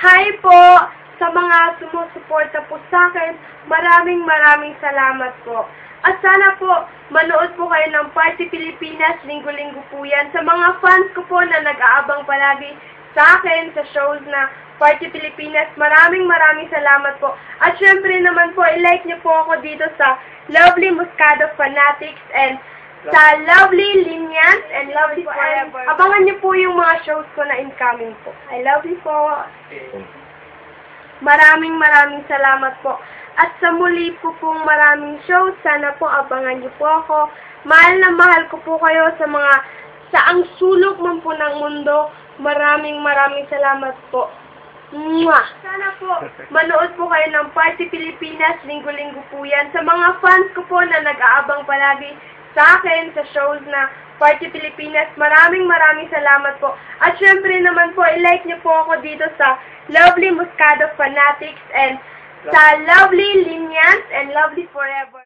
Hi po sa mga sumusuporta po sa akin. Maraming salamat po. At sana po, manood po kayo ng Party Pilipinas, linggo-linggo po yan. Sa mga fans ko po na nag-aabang palagi sa akin, sa shows na Party Pilipinas, maraming salamat po. At syempre naman po, i-like niyo po ako dito sa Lovely Moscado Fanatics and sa Lovely Linyans and Lovely Forever. Abangan niyo po yung mga shows ko na incoming po. I love you po. Maraming salamat po. At sa muli po pong maraming shows, sana po abangan niyo po ako. Mahal na mahal ko po kayo sa mga saang sulok man po ng mundo. Maraming salamat po. Mwah! Sana po, manood po kayo ng Party Pilipinas, linggo-linggo po yan. Sa mga fans ko po na nag-aabang palagi sa akin, sa shows na Party Pilipinas, maraming salamat po. At syempre naman po, i-like niyo po ako dito sa Lovely Moscado Fanatics and sa Lovely Linyans and Lovely Forever.